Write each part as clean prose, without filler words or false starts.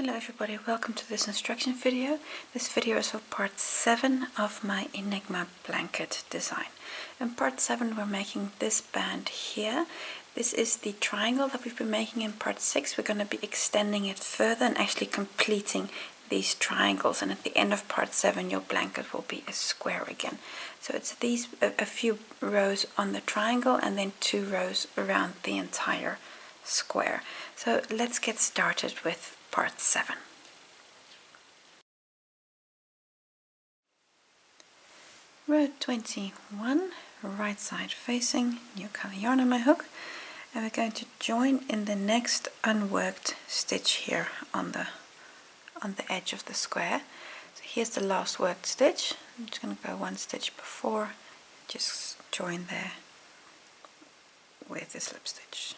Hello everybody, welcome to this instruction video. This video is for part 7 of my Enigma blanket design. In part 7 we're making this band here. This is the triangle that we've been making in part 6. We're going to be extending it further and actually completing these triangles, and at the end of part 7 your blanket will be a square again. So it's these a few rows on the triangle and then 2 rows around the entire square. So let's get started with part 7. Row 21, right side facing, new color yarn on my hook, and we're going to join in the next unworked stitch here on the edge of the square. So here's the last worked stitch. I'm just going to go one stitch before, just join there with the slip stitch.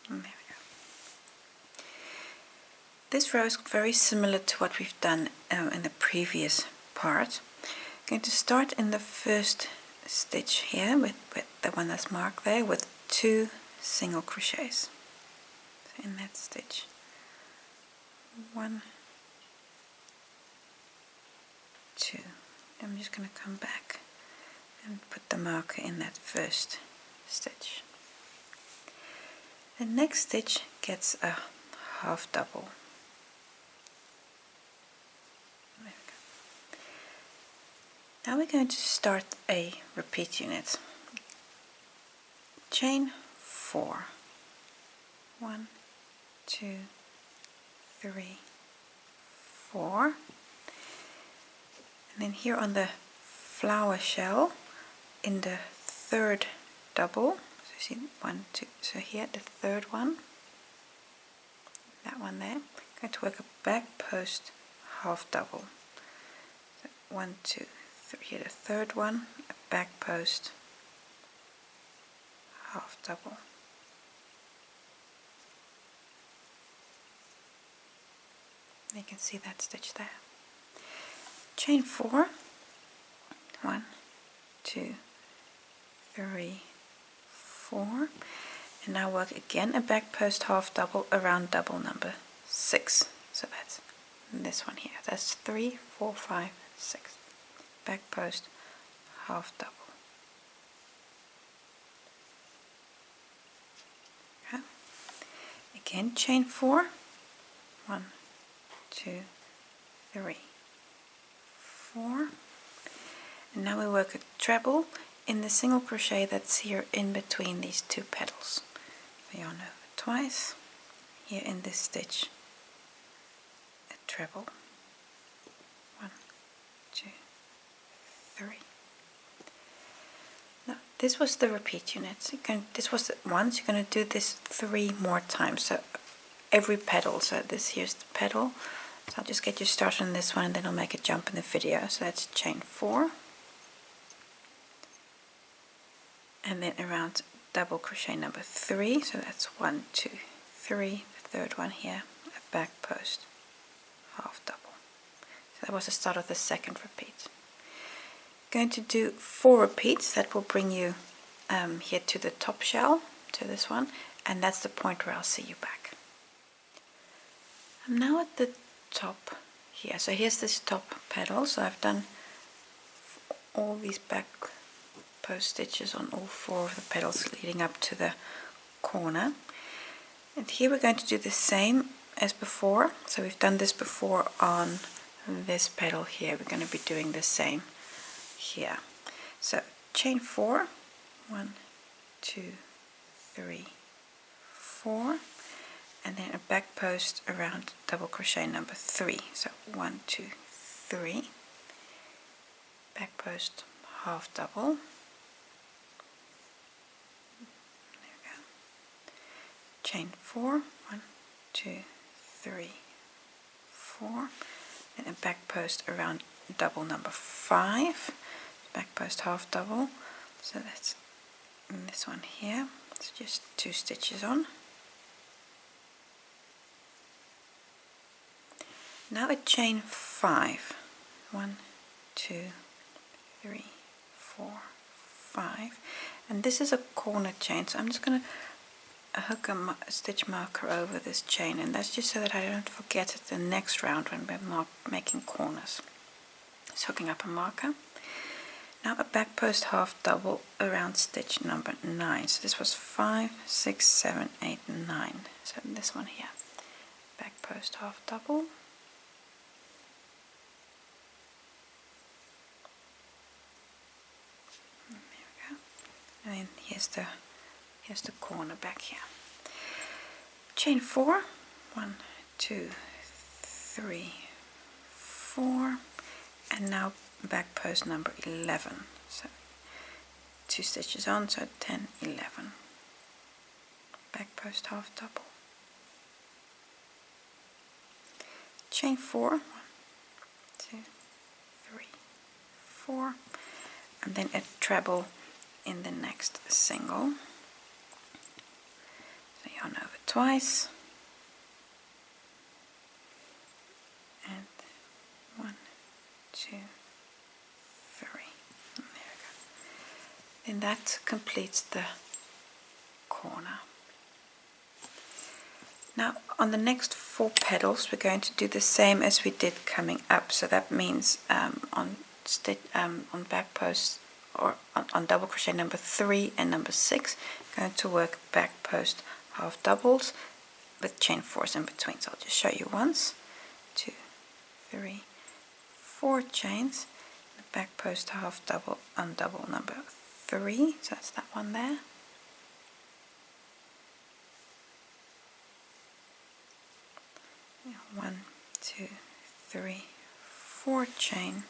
And there we go. This row is very similar to what we've done in the previous part. I'm going to start in the first stitch here with the one that's marked there with 2 single crochets. So in that stitch, 1, 2. I'm just going to come back and put the marker in that first stitch. The next stitch gets a half double. Now we're going to start a repeat unit. Chain 4. 1, 2, 3, 4. And then here on the flower shell, in the third double, so you see 1, 2, so here the third one, that one there, I'm going to work a back post half double. So 1, 2, 3, here the third one, a back post half double. You can see that stitch there. Chain 4, 1, 2, 3, 4, and now work again a back post half double around double number 6. So that's this one here. That's 3, 4, 5, 6. Back post half double. Okay. Again, chain 4, 1, 2, 3, 4, and now we work a treble in the single crochet that's here in between these 2 petals. We yarn over twice, here in this stitch a treble, 1, 2, 3. Now this was the repeat unit. This was the once. You're going to do this 3 more times, so every petal. So this here's the petal. So I'll just get you started on this one and then I'll make a jump in the video. So that's chain 4 and then around double crochet number 3. So that's 1, 2, 3. The third one here, a back post half double. So that was the start of the second repeat. Going to do 4 repeats. That will bring you here to the top shell, to this one, and that's the point where I'll see you back. I'm now at the top here. So here's this top petal. So I've done all these back post stitches on all 4 of the petals leading up to the corner, and here we're going to do the same as before. So we've done this before on this petal here. We're going to be doing the same here. So chain 4, 1, 2, 3, 4, and then a back post around double crochet number 3. So 1, 2, 3, back post half double. There we go. Chain 4, 1, 2, 3, 4, and a back post around double number 5. Back post half double. So that's this one here. So just 2 stitches on. Now a chain 5. 1, 2, 3, 4, 5, and this is a corner chain. So I'm just going to hook a stitch marker over this chain, and that's just so that I don't forget it the next round when we're making corners. Just hooking up a marker. Now a back post half double around stitch number 9. So this was 5, 6, 7, 8, 9. So this one here, back post half double. There we go. And then here's the corner back here. Chain 4, 1, 2, 3, 4, and now back post number 11. So 2 stitches on, so 10, 11. Back post half double. Chain 4, 1, 2, 3, 4, and then a treble in the next single. So yarn over twice, and 1, 2, 3. And there we go. And that completes the corner. Now on the next 4 petals we're going to do the same as we did coming up. So that means on back post or on double crochet number 3 and number 6, going to work back post half doubles with chain 4s in between. So I'll just show you once, 2, 3, 4 chains, the back post half double on double number 3. So that's that one there. Yeah, 1, 2, 3, 4 chain,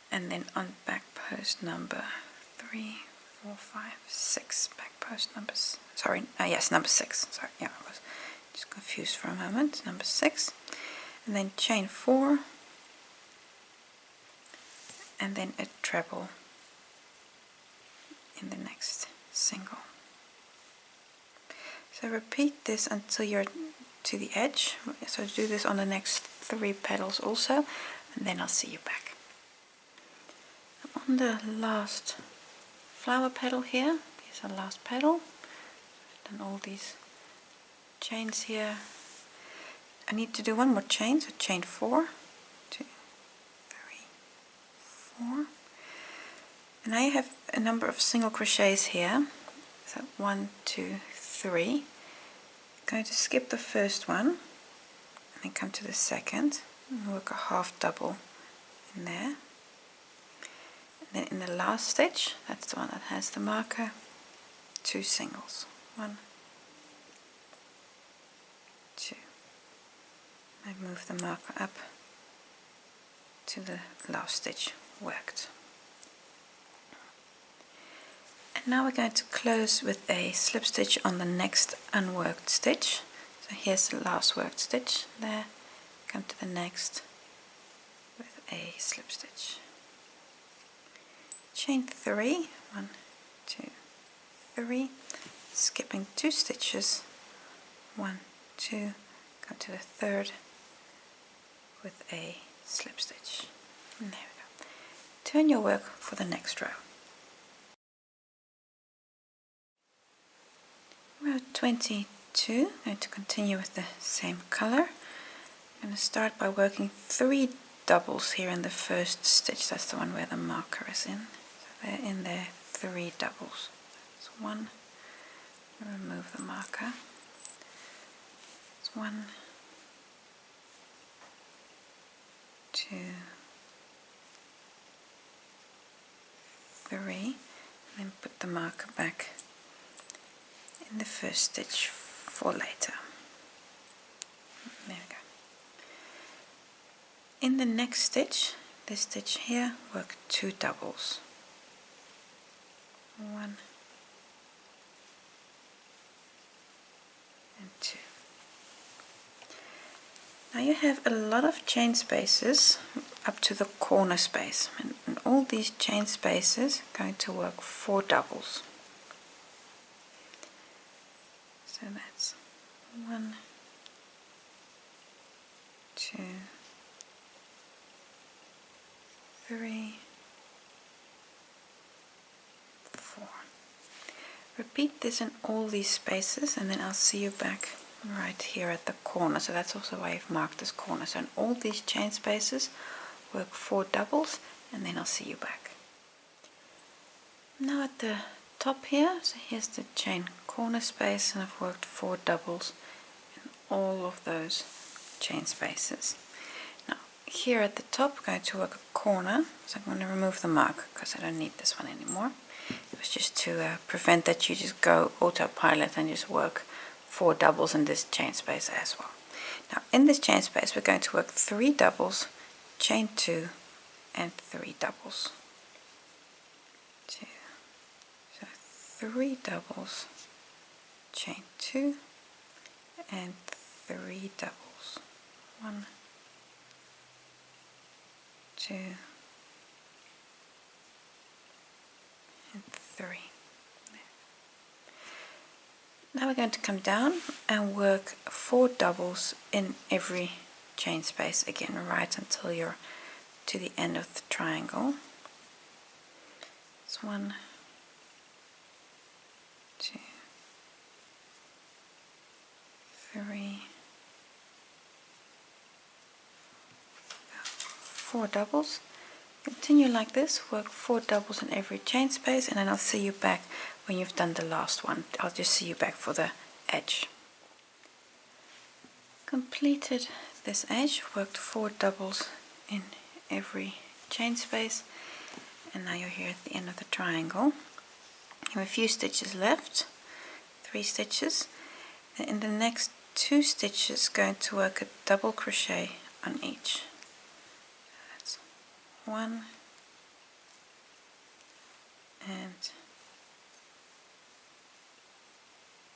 and then on back post number 3, 4, 5, 6, back post numbers, sorry, yes, number 6, sorry, yeah, I was just confused for a moment, number 6, and then chain 4, and then a treble in the next single. So repeat this until you're to the edge, so do this on the next 3 petals also, and then I'll see you back. On the last flower petal here, here's our last petal. I've done all these chains here. I need to do one more chain, so chain 4, 2, 3, 4, and I have a number of single crochets here, so 1, 2, 3. I'm going to skip the first one and then come to the second and work a half double in there. Then in the last stitch, that's the one that has the marker, 2 singles, 1, 2. I move the marker up to the last stitch worked. And now we're going to close with a slip stitch on the next unworked stitch. So here's the last worked stitch there, come to the next with a slip stitch. Chain 3, 1, 2, 3, skipping 2 stitches, 1, 2, go to the third with a slip stitch. And there we go. Turn your work for the next row. Row 22, I'm going to continue with the same color. I'm going to start by working 3 doubles here in the first stitch. That's the one where the marker is in. They're in there, 3 doubles. That's 1, remove the marker. It's 1, 2, 3, and then put the marker back in the first stitch for later. There we go. In the next stitch, this stitch here, work 2 doubles. 1 and 2. Now you have a lot of chain spaces up to the corner space, and all these chain spaces are going to work 4 doubles. So that's 1, 2, 3, 4. Repeat this in all these spaces, and then I'll see you back right here at the corner. So that's also why I've marked this corner. So in all these chain spaces, work 4 doubles, and then I'll see you back. Now at the top here, so here's the chain corner space, and I've worked 4 doubles in all of those chain spaces. Now here at the top, we're going to work a corner, so I'm going to remove the mark because I don't need this one anymore. It was just to prevent that you just go autopilot and just work 4 doubles in this chain space as well. Now in this chain space we're going to work 3 doubles, chain 2 and 3 doubles. 2. So 3 doubles, chain 2 and 3 doubles. 1, 2 and 3. Now we're going to come down and work 4 doubles in every chain space again, right until you're to the end of the triangle. It's 1, 2, 3, 4 doubles. Continue like this, work 4 doubles in every chain space, and then I'll see you back when you've done the last one. I'll just see you back for the edge. Completed this edge, worked 4 doubles in every chain space, and now you're here at the end of the triangle. You have a few stitches left, 3 stitches, and in the next 2 stitches going to work a double crochet on each. That's 1 and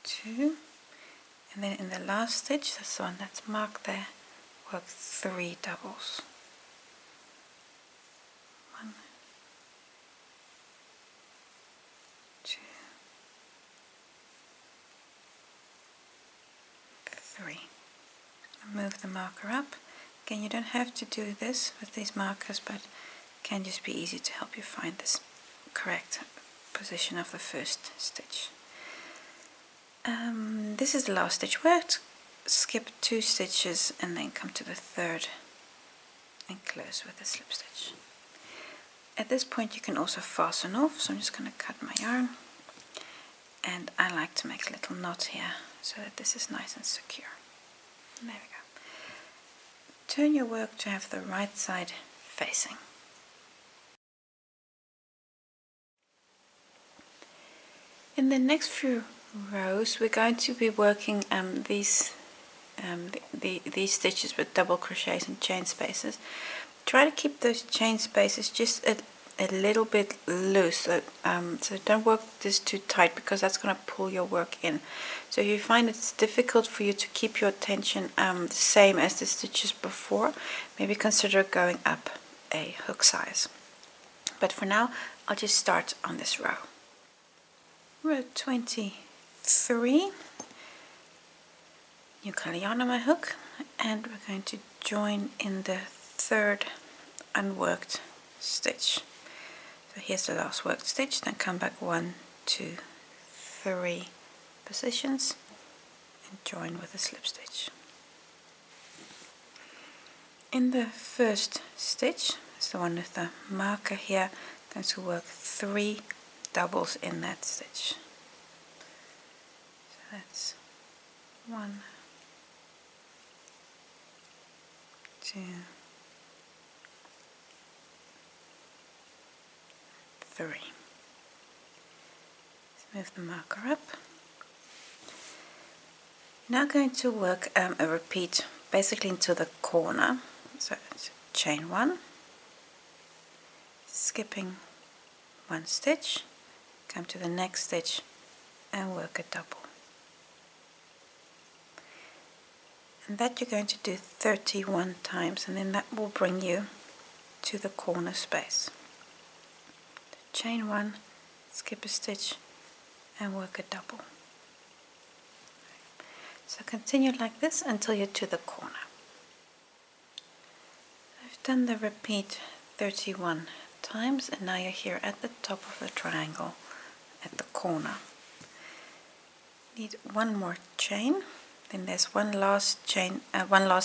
2, and then in the last stitch, that's the one that's marked there, work 3 doubles. 1, 2, 3. Move the marker up. Again, you don't have to do this with these markers, but it can just be easy to help you find this correct position of the first stitch. This is the last stitch. We'll skip 2 stitches and then come to the 3rd and close with a slip stitch. At this point you can also fasten off, so I'm just going to cut my yarn, and I like to make a little knot here so that this is nice and secure. There we go. Turn your work to have the right side facing. In the next few rows we're going to be working these stitches with double crochets and chain spaces. Try to keep those chain spaces just a little bit loose, so don't work this too tight because that's going to pull your work in. So if you find it's difficult for you to keep your tension the same as the stitches before, maybe consider going up a hook size. But for now I'll just start on this row. Row 23, new color yarn on my hook, and we're going to join in the 3rd unworked stitch. So here's the last worked stitch, then come back 1, 2, 3 positions and join with a slip stitch. In the first stitch, it's the one with the marker here, I'm going to work 3 doubles in that stitch. So that's 1, 2, 3. Let's move the marker up. Now going to work a repeat basically into the corner. So it's chain 1, skipping 1 stitch, come to the next stitch and work a double. And that you're going to do 31 times, and then that will bring you to the corner space. Chain 1, skip a stitch and work a double. So continue like this until you're to the corner. I've done the repeat 31 times, and now you're here at the top of the triangle at the corner. Need one more chain, then there's one last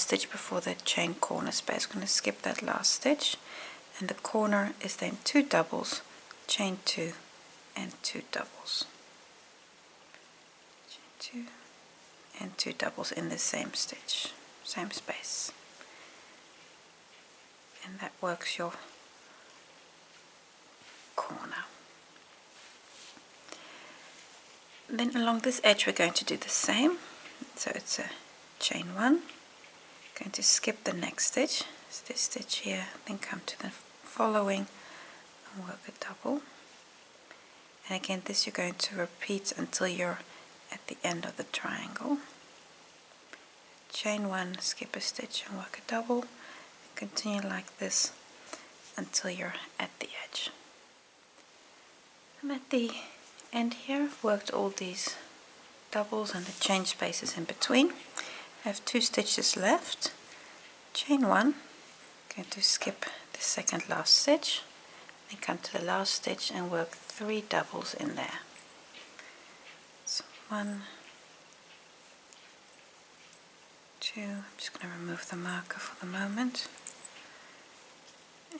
stitch before the chain corner space. I'm going to skip that last stitch, and the corner is then 2 doubles, chain 2 and 2 doubles, chain 2 and 2 doubles in the same stitch, same space, and that works your corner. Then along this edge we're going to do the same, so it's a chain 1, going to skip the next stitch, it's this stitch here, then come to the following and work a double, and again this you're going to repeat until you're at the end of the triangle. Chain 1, skip a stitch and work a double, and continue like this until you're at the edge. I'm at the end here. I've worked all these doubles and the chain spaces in between. I have 2 stitches left. Chain 1, going to skip the second last stitch, then come to the last stitch and work 3 doubles in there. So 1, 2, I'm just going to remove the marker for the moment,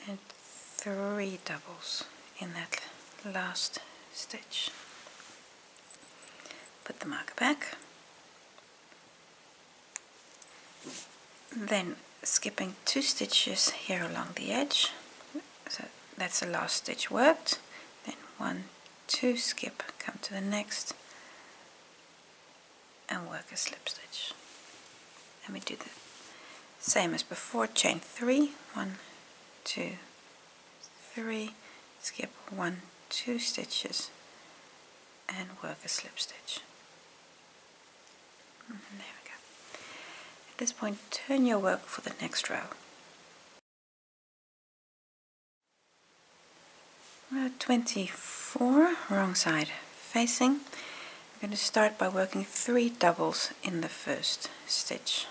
and 3 doubles in that last stitch. Put the marker back, then skipping 2 stitches here along the edge, so that's the last stitch worked, then 1, 2, skip, come to the next and work a slip stitch. Let me do the same as before, chain 3, 1, 2, 3, skip 1, 2 stitches and work a slip stitch. And there we go. At this point, turn your work for the next row. Row 24, wrong side facing. I'm going to start by working 3 doubles in the first stitch.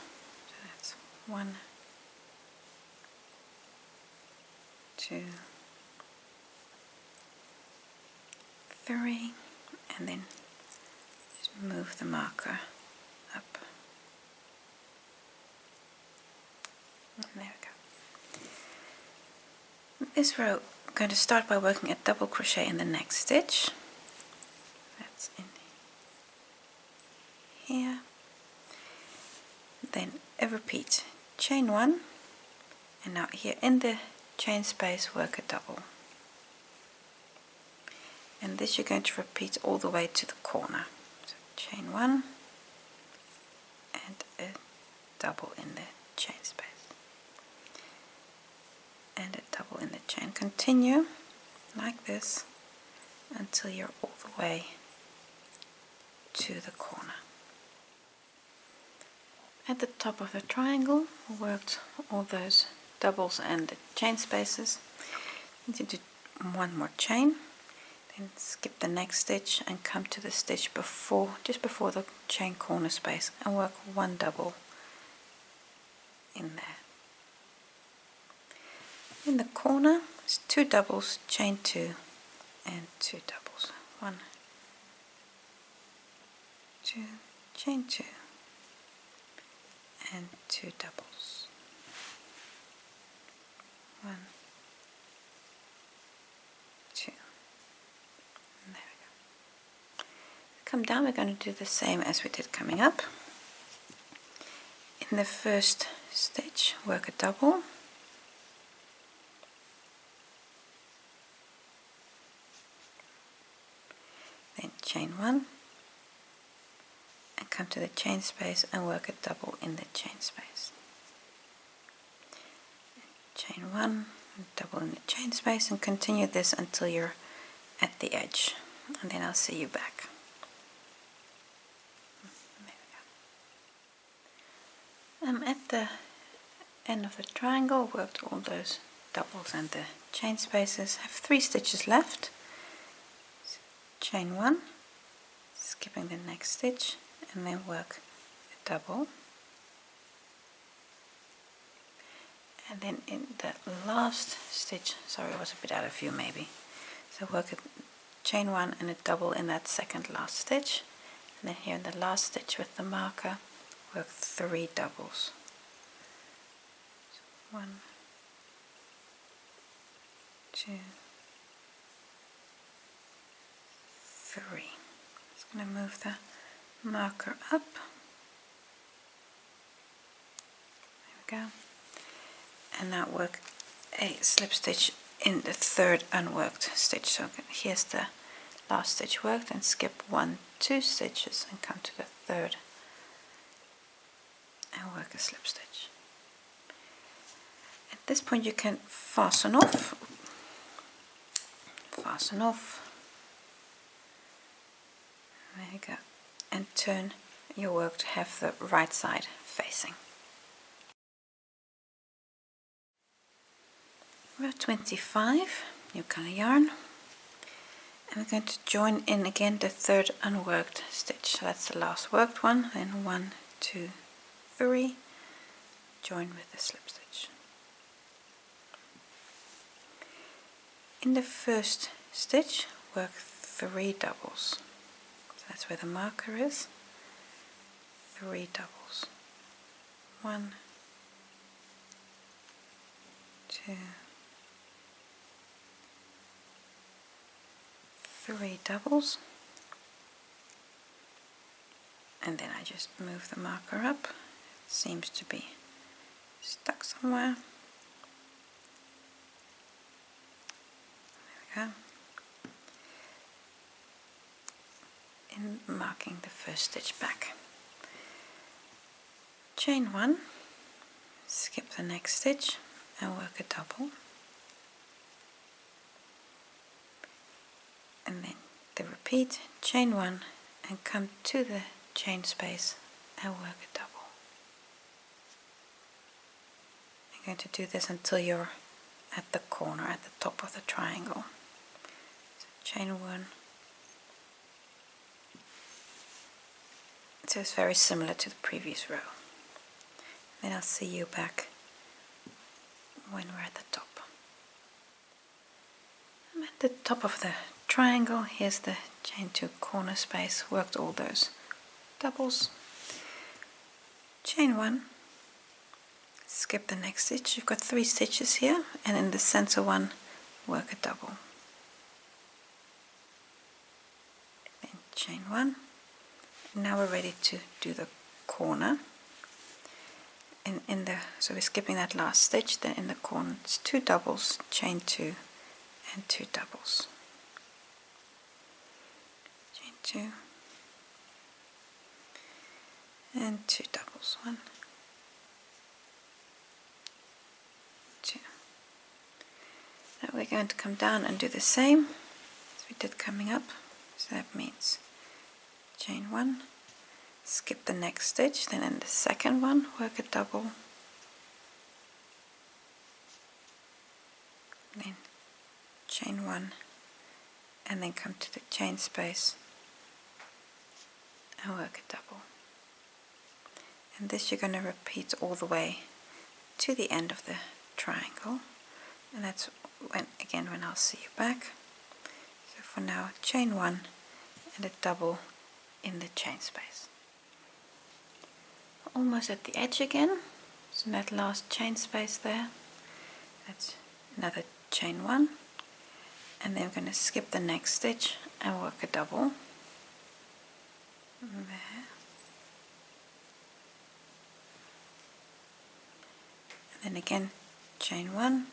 So that's 1, 2, 3, and then just move the marker up. And there we go. This row, I'm going to start by working a double crochet in the next stitch. That's in here. Then a repeat, chain 1, and now here in the chain space work a double. And this you're going to repeat all the way to the corner. So chain 1 and a double in the chain space. And a double in the chain. Continue like this until you're all the way to the corner. At the top of the triangle, we worked all those doubles and the chain spaces. You need to do one more chain, then skip the next stitch and come to the stitch before, just before the chain corner space, and work 1 double in there. In the corner, it's 2 doubles, chain 2 and 2 doubles. 1, 2, chain 2 and 2 doubles. 1, 2. And there we go. Come down, we're going to do the same as we did coming up. In the first stitch, work a double. Then chain 1 and come to the chain space and work a double in the chain space. Chain 1 and double in the chain space, and continue this until you're at the edge, and then I'll see you back. There we go. I'm at the end of the triangle, worked all those doubles and the chain spaces, have 3 stitches left. Chain 1, skipping the next stitch, and then work a double, and then in the last stitch, sorry, it was a bit out of view maybe, so work a chain 1 and a double in that second last stitch, And then here in the last stitch with the marker, work 3 doubles. So 1, 2, 3. Just going to move the marker up. There we go. And now work a slip stitch in the 3rd unworked stitch. So here's the last stitch worked, and skip 1, 2 stitches and come to the 3rd and work a slip stitch. At this point you can fasten off, there you go, and turn your work to have the right side facing. Row 25, new color yarn, and we're going to join in again the 3rd unworked stitch. So that's the last worked one, then 1, 2, 3, join with the slip stitch. In the 1st stitch, work 3 doubles. So that's where the marker is. 3 doubles. 1, 2, 3 doubles, and then I just move the marker up. It seems to be stuck somewhere. There we go. In marking the 1st stitch back. Chain 1, skip the next stitch and work a double. And then the repeat, chain 1 and come to the chain space and work a double. You're going to do this until you're at the corner, at the top of the triangle. So chain 1. So it's very similar to the previous row. Then I'll see you back when we're at the top. I'm at the top of the triangle. Here's the chain 2 corner space, worked all those doubles. Chain 1, skip the next stitch. You've got 3 stitches here, and in the center one work a double. Then chain 1. Now we're ready to do the corner. So we're skipping that last stitch. Then in the corner it's 2 doubles, chain 2 and 2 doubles. Chain 2 and 2 doubles. 1, 2. Now we're going to come down and do the same as we did coming up. So that means chain 1, skip the next stitch, then in the second one work a double, then chain 1 and then come to the chain space and work a double. And this you're going to repeat all the way to the end of the triangle, and that's when I'll see you back. So for now, chain 1 and a double in the chain space. Almost at the edge again, so that last chain space there, that's another chain 1, and then we're going to skip the next stitch and work a double there, and then again chain 1,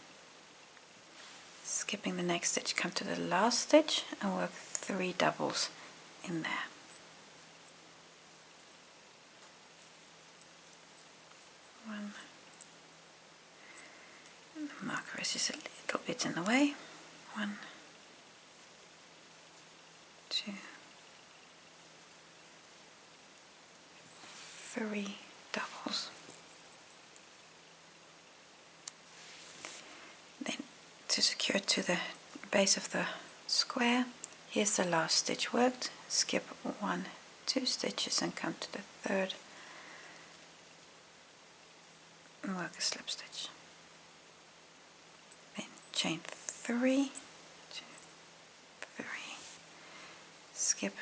skipping the next stitch, come to the last stitch and work 3 doubles in there. One. The marker is just a little bit in the way. 1, 2, 3 doubles. Then to secure to the base of the square, here's the last stitch worked. Skip 1, 2 stitches and come to the 3rd and work a slip stitch. Then chain 3, 2, 3, skip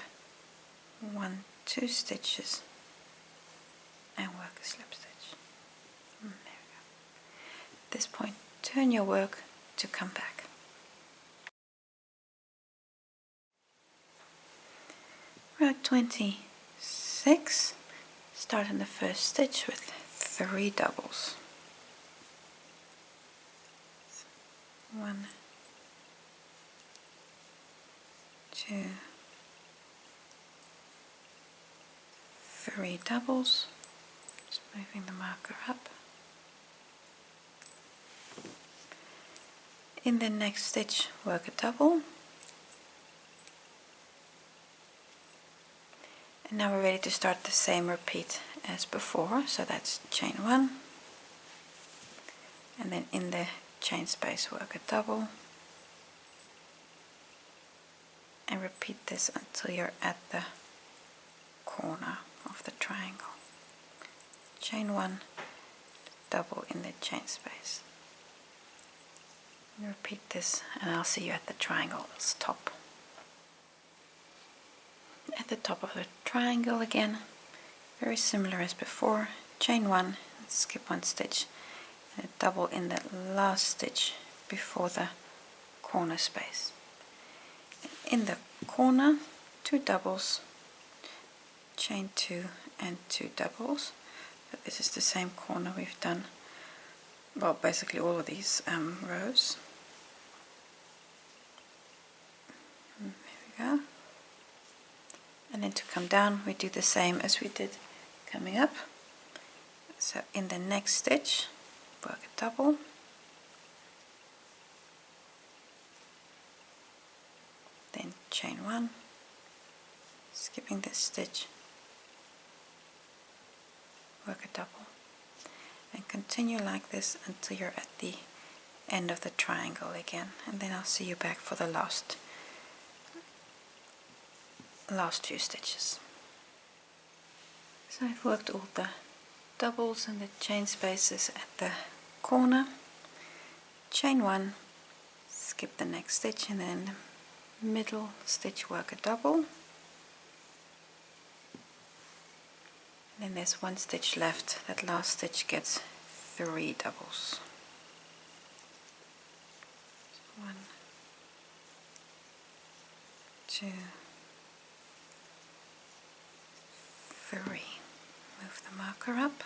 1, 2 stitches and work a slip stitch. There we go. At this point, turn your work to come back. Row 26, start in the first stitch with 3 doubles. 1, 2, 3 doubles, just moving the marker up. In the next stitch, work a double. And now we're ready to start the same repeat as before, so that's chain 1, and then in the chain space work a double, and repeat this until you're at the corner of the triangle. Chain 1, double in the chain space. And repeat this, and I'll see you at the triangle's top. At the top of the triangle again, very similar as before, chain 1, skip 1 stitch, and a double in the last stitch before the corner space. In the corner, 2 doubles, chain 2 and 2 doubles. But this is the same corner we've done, well, basically all of these rows. There we go. And then to come down, we do the same as we did coming up. So in the next stitch, work a double, then chain 1, skipping this stitch, work a double, and continue like this until you're at the end of the triangle again, and then I'll see you back for the last few stitches. So I've worked all the doubles and the chain spaces at the corner, chain 1, skip the next stitch, and then middle stitch work a double, and then there's 1 stitch left. That last stitch gets 3 doubles. 1, 2, 3. Move the marker up,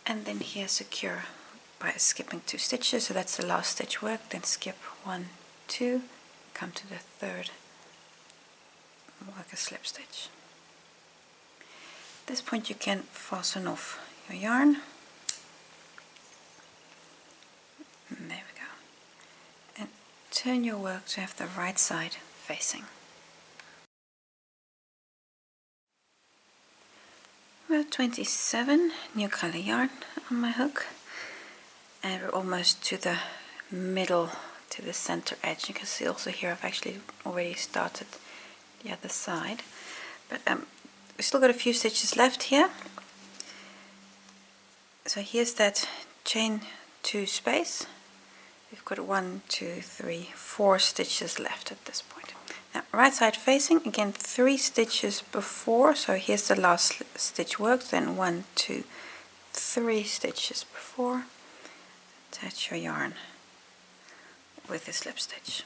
and then here secure by skipping 2 stitches, so that's the last stitch work. Then skip 1, 2, come to the third, work a slip stitch. At this point you can fasten off your yarn. And there we go. And turn your work to have the right side facing. Row 27, new color yarn on my hook, and we're almost to the middle, to the center edge. You can see also here I've actually already started the other side, but we've still got a few stitches left here. So here's that chain 2 space. We've got 1, 2, 3, 4 stitches left at this point. Now, right side facing, again 3 stitches before, so here's the last stitch worked, then 1, 2, 3 stitches before. Attach your yarn with a slip stitch.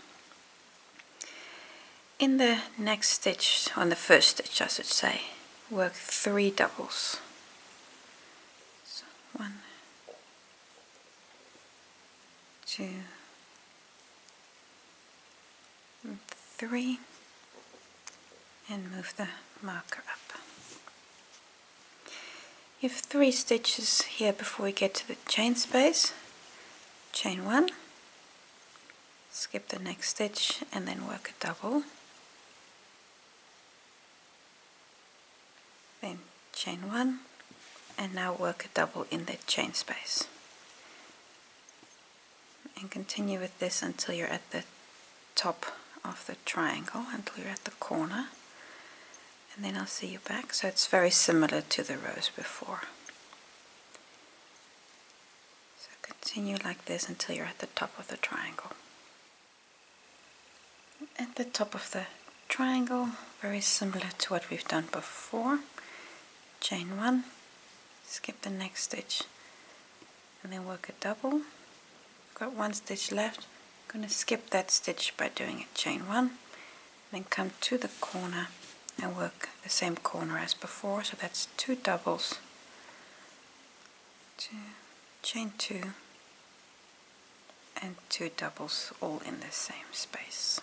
In the next stitch, on the first stitch I should say, work 3 doubles. So 1, 2, 3, and move the marker up. You have 3 stitches here before we get to the chain space. Chain 1, skip the next stitch, and then work a double. Then chain 1, and now work a double in the chain space. And continue with this until you're at the top of the triangle, until you're at the corner, and then I'll see you back. So it's very similar to the rows before. So continue like this until you're at the top of the triangle. At the top of the triangle, very similar to what we've done before. Chain 1, skip the next stitch, and then work a double. We've got 1 stitch left. I'm going to skip that stitch by doing a chain 1, then come to the corner and work the same corner as before, so that's 2 doubles, 2, chain 2, and 2 doubles, all in the same space.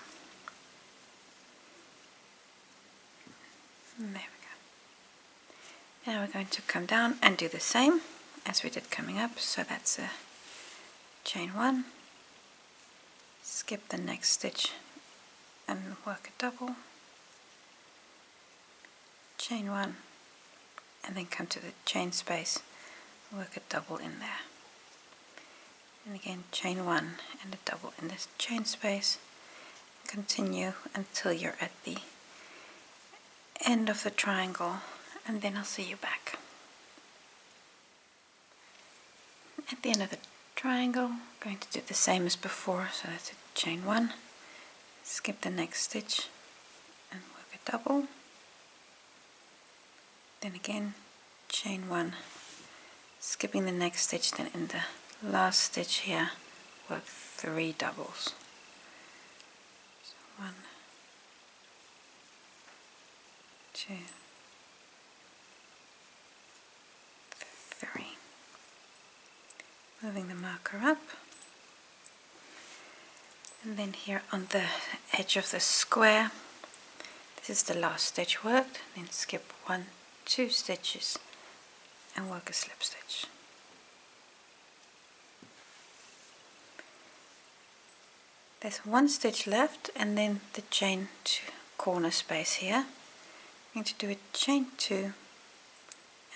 And there we go. Now we're going to come down and do the same as we did coming up, so that's a chain 1, skip the next stitch and work a double, chain 1, and then come to the chain space, work a double in there, and again chain 1 and a double in this chain space. Continue until you're at the end of the triangle, and then I'll see you back. At the end of the triangle, I'm going to do the same as before, so that's a chain 1, skip the next stitch and work a double, then again chain 1, skipping the next stitch, then in the last stitch here work 3 doubles. So 1, 2, 3. Moving the marker up, and then here on the edge of the square, this is the last stitch worked, then skip 1, 2 stitches and work a slip stitch. There's 1 stitch left, and then the chain 2 corner space here. I'm going to do a chain 2 and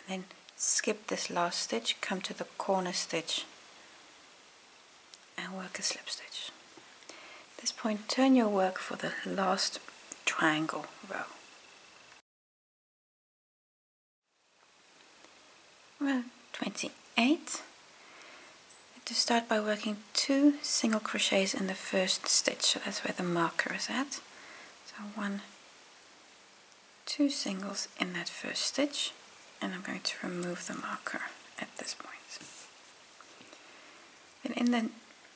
then skip this last stitch, come to the corner stitch and work a slip stitch. At this point, turn your work for the last triangle row. Row 28. To start by working 2 single crochets in the first stitch, so that's where the marker is at. So 1, 2 singles in that first stitch, and I'm going to remove the marker at this point. Then in the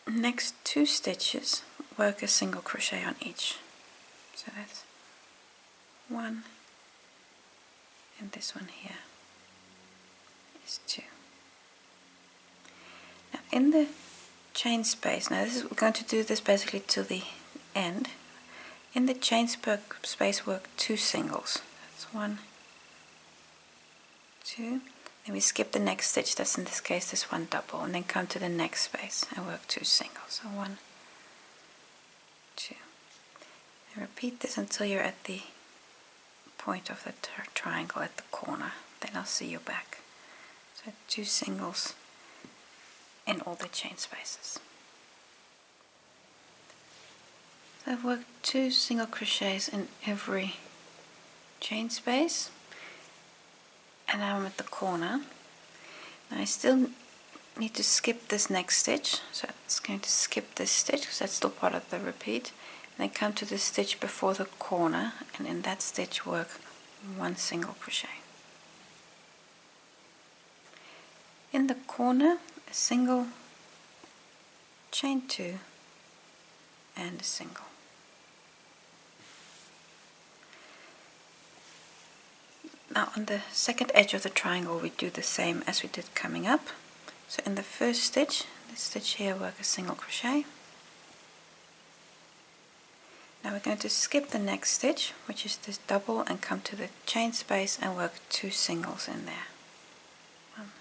next 2 stitches, work a single crochet on each. So that's 1, and this one here is 2. Now in the chain space, now this is, we're going to do this basically to the end. In the chain space, work 2 singles. That's 1, 2. Then we skip the next stitch, that's in this case this 1 double, and then come to the next space and work 2 singles. So 1, 2. And repeat this until you're at the point of the triangle at the corner. Then I'll see you back. So 2 singles in all the chain spaces. So I've worked 2 single crochets in every chain space, and now I'm at the corner. Now I still need to skip this next stitch, so it's going to skip this stitch because that's still part of the repeat, and then come to the stitch before the corner, and in that stitch work 1 single crochet. In the corner, a single, chain 2 and a single. Now on the second edge of the triangle we do the same as we did coming up. So in the first stitch, this stitch here, work a single crochet. Now we're going to skip the next stitch, which is this double, and come to the chain space and work 2 singles in there. 1,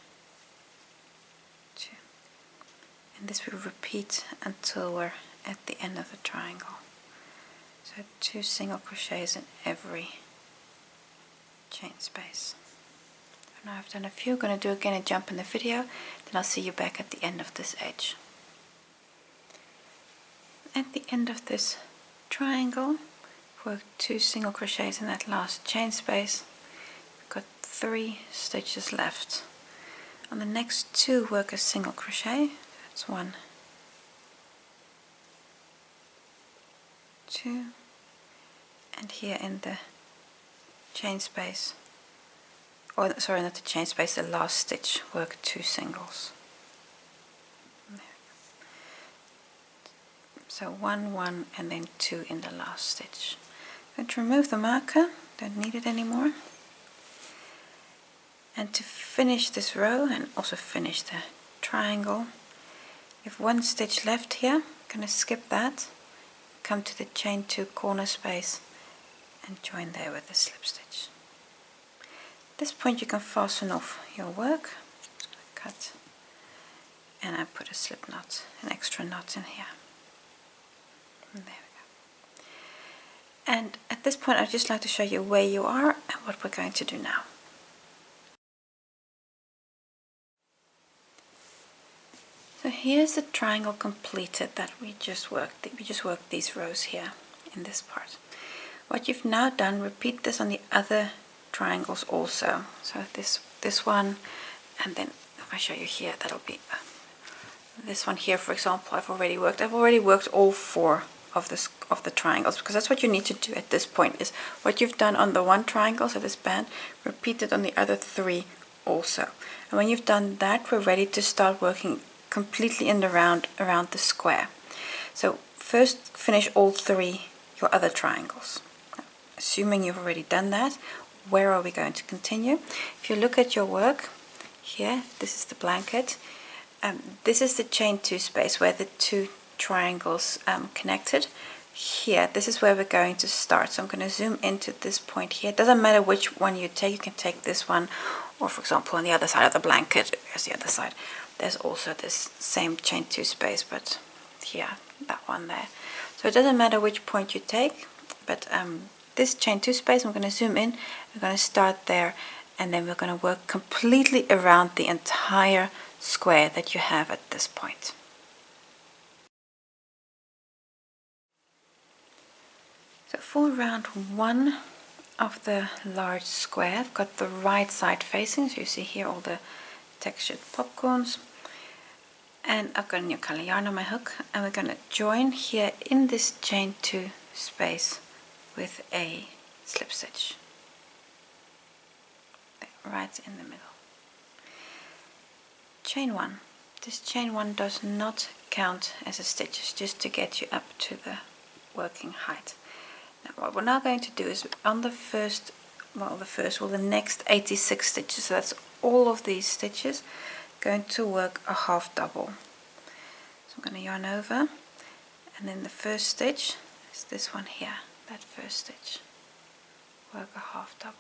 2. And this will repeat until we're at the end of the triangle. So 2 single crochets in every chain space. So now I've done a few, I'm going to do again a jump in the video, then I'll see you back at the end of this edge. At the end of this triangle, work 2 single crochets in that last chain space. We've got 3 stitches left. On the next 2, work a single crochet. That's 1, 2, and here in the chain space, or sorry, not the chain space, the last stitch, work 2 singles. So 1, 1, and then 2 in the last stitch. I'm going to remove the marker, don't need it anymore. And to finish this row and also finish the triangle, you have 1 stitch left here. I'm going to skip that, come to the chain 2 corner space and join there with a slip stitch. At this point you can fasten off your work. I'm just going to cut, and I put a slip knot, an extra knot in here. And there we go. And at this point I'd just like to show you where you are and what we're going to do now. So here's the triangle completed that we just worked. We just worked these rows here in this part. What you've now done, repeat this on the other triangles also. So this one, and then if I show you here, that'll be this one here, for example. I've already worked all 4 of the triangles, because that's what you need to do at this point, is what you've done on the one triangle, so this band, repeat it on the other 3 also. And when you've done that, we're ready to start working completely in the round around the square. So first finish all 3 your other triangles. Assuming you've already done that, where are we going to continue? If you look at your work here, this is the blanket. This is the chain 2 space where the 2 triangles connected. Here, this is where we're going to start. So I'm going to zoom into this point here. It doesn't matter which one you take. You can take this one, or for example on the other side of the blanket. Here's the other side. There's also this same chain 2 space, but here, that one there. So it doesn't matter which point you take, but this chain 2 space, I'm going to zoom in. We're going to start there, and then we're going to work completely around the entire square that you have at this point. So for round 1 of the large square, I've got the right side facing, so you see here all the textured popcorns, and I've got a new color yarn on my hook, and we're going to join here in this chain 2 space with a slip stitch right in the middle. Chain 1. This chain 1 does not count as a stitch, it's just to get you up to the working height. Now what we're now going to do is on the next 86 stitches, so that's all of these stitches, going to work a half double. So I'm going to yarn over, and then the first stitch is this one here, that first stitch, work a half double.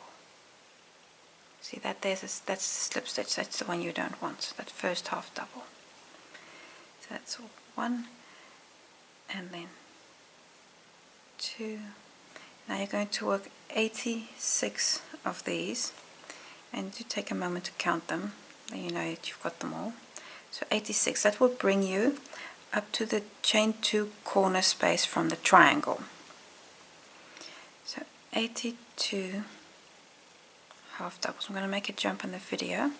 See that that's the slip stitch, that's the one you don't want, so that first half double. So that's 1, and then 2. Now you're going to work 86 of these, and you take a moment to count them, then you know that you've got them all. So 86, that will bring you up to the chain 2 corner space from the triangle. So 82 half doubles. I'm going to make a jump in the video.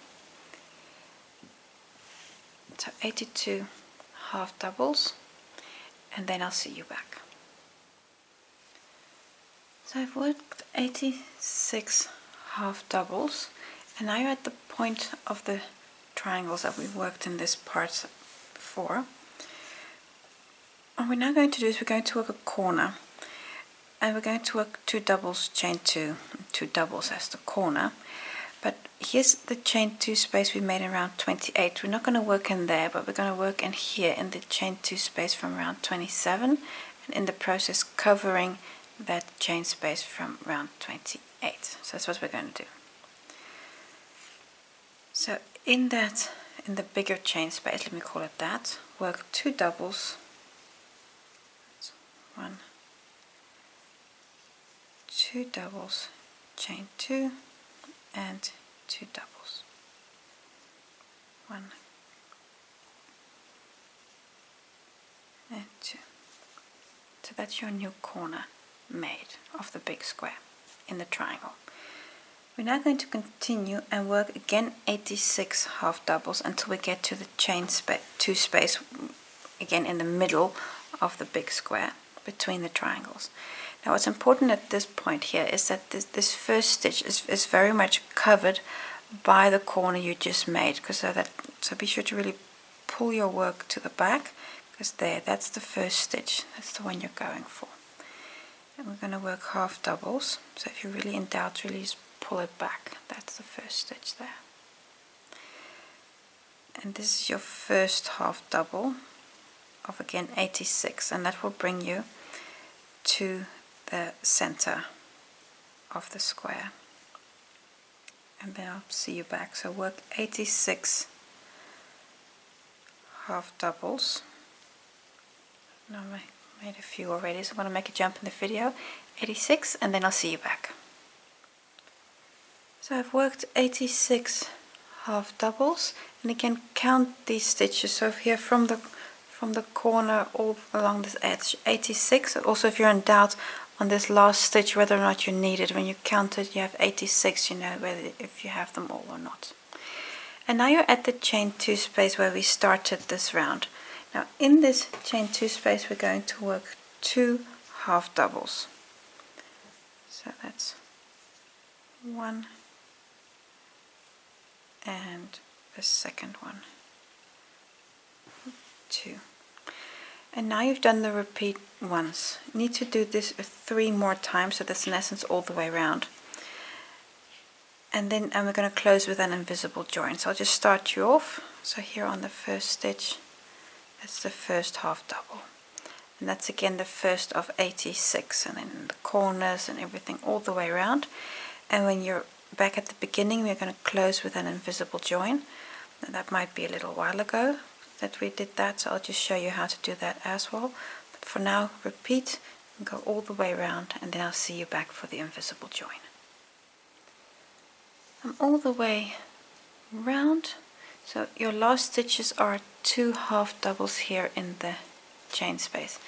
So 82 half doubles, and then I'll see you back. So I've worked 86 half doubles, and now you're at the point of the triangles that we've worked in this part before. What we're now going to do is we're going to work a corner, and we're going to work 2 doubles, chain 2, 2 doubles as the corner. But here's the chain 2 space we made in round 28. We're not going to work in there, but we're going to work in here in the chain 2 space from round 27, and in the process covering that chain space from round 28. So that's what we're going to do. So in the bigger chain space, let me call it that, work 2 doubles. That's 1, 2 doubles, chain 2, and 2 doubles. 1 and 2. So that's your new corner made of the big square in the triangle. We're now going to continue and work again 86 half doubles until we get to the chain 2 space again in the middle of the big square between the triangles. Now what's important at this point here is that this first stitch is very much covered by the corner you just made, so be sure to really pull your work to the back, because that's the first stitch, that's the one you're going for. And we're going to work half doubles, so if you're really in doubt, really just pull it back. That's the first stitch there. And this is your first half double of again 86, and that will bring you to the center of the square. And then I'll see you back. So work 86 half doubles. Now I made a few already, so I'm going to make a jump in the video. 86, and then I'll see you back. So I've worked 86 half doubles, and again count these stitches. So here from the corner all along this edge, 86. Also, if you're in doubt on this last stitch whether or not you need it, when you count it you have 86, you know whether if you have them all or not. And now you're at the chain 2 space where we started this round. Now in this chain 2 space we're going to work 2 half doubles. So that's 1 and the second one, 2. And now you've done the repeat once. You need to do this 3 more times, so that's in essence all the way around. And then we're going to close with an invisible join. So I'll just start you off. So here on the first stitch, that's the first half double. And that's again the first of 86, and then the corners and everything all the way around. And when you're back at the beginning, we're going to close with an invisible join. Now, that might be a little while ago that we did that, so I'll just show you how to do that as well. But for now, repeat and go all the way around, and then I'll see you back for the invisible join. I'm all the way round, so your last stitches are 2 half doubles here in the chain space.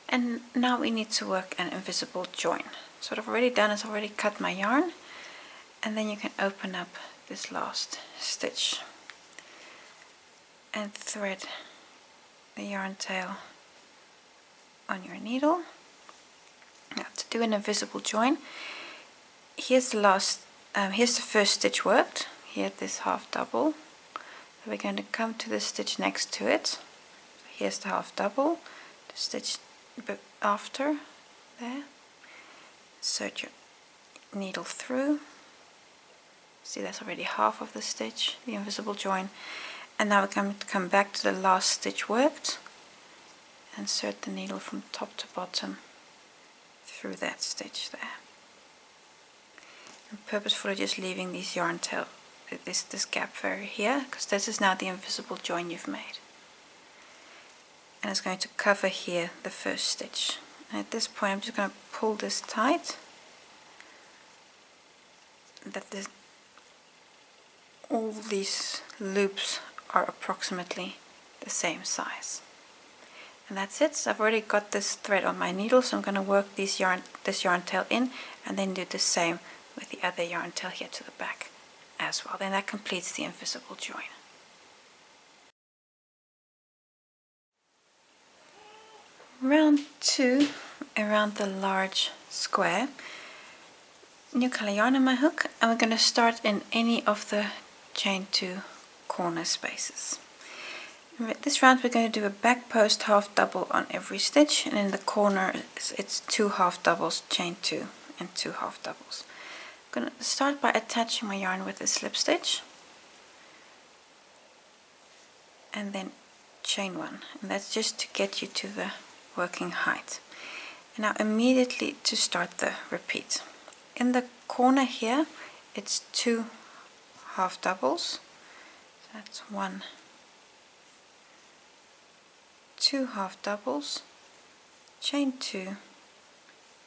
And now we need to work an invisible join. So what I've already done is already cut my yarn, and then you can open up this last stitch and thread the yarn tail on your needle. Now to do an invisible join, here's the first stitch worked, here this half double. So we're going to come to the stitch next to it. So here's the half double, the stitch after there, insert your needle through. See, that's already half of the stitch, the invisible join. And now we're going to come back to the last stitch worked, insert the needle from top to bottom through that stitch there. And purposefully just leaving these yarn tail, this gap very here, because this is now the invisible join you've made. And it's going to cover here the first stitch. And at this point I'm just going to pull this tight, that all these loops are approximately the same size. And that's it. So I've already got this thread on my needle, so I'm going to work this yarn tail in, and then do the same with the other yarn tail here to the back as well. Then that completes the invisible join. Round 2, around the large square, new color yarn on my hook, and we're going to start in any of the chain 2 corner spaces. This round we're going to do a back post half double on every stitch, and in the corner it's 2 half doubles, chain 2 and 2 half doubles. I'm going to start by attaching my yarn with a slip stitch and then chain 1, and that's just to get you to the working height. And now immediately to start the repeat. In the corner here it's 2 half doubles, so that's 1, 2 half doubles, chain 2,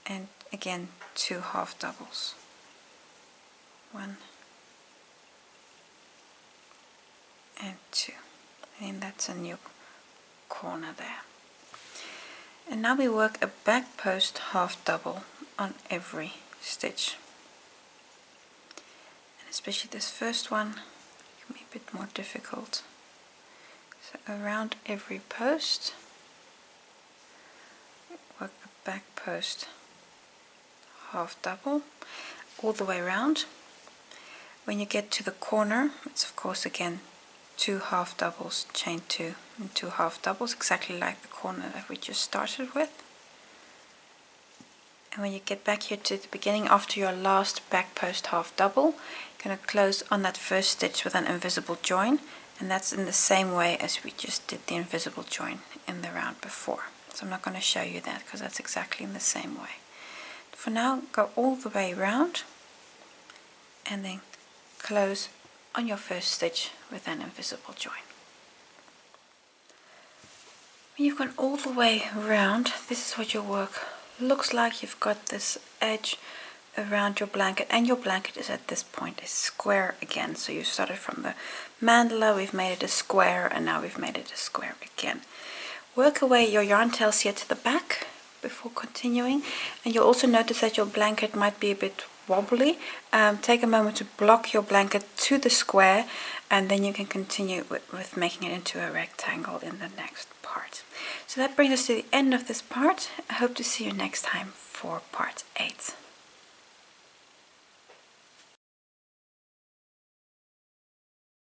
and again 2 half doubles, 1 and 2, and that's a new corner there. And now we work a back post half double on every stitch, and especially this first one can be a bit more difficult. So around every post work a back post half double all the way around. When you get to the corner, it's of course again 2 half doubles, chain 2 and 2 half doubles, exactly like the corner that we just started with. And when you get back here to the beginning, after your last back post half double, you're going to close on that first stitch with an invisible join, and that's in the same way as we just did the invisible join in the round before. So I'm not going to show you that because that's exactly in the same way. For now, go all the way around and then close on your first stitch with an invisible join. When you've gone all the way around, this is what your work looks like. You've got this edge around your blanket, and your blanket is at this point a square again. So you started from the mandala, we've made it a square, and now we've made it a square again. Work away your yarn tails here to the back before continuing, and you'll also notice that your blanket might be a bit wobbly. Take a moment to block your blanket to the square, and then you can continue with making it into a rectangle in the next part. So that brings us to the end of this part. I hope to see you next time for part 8.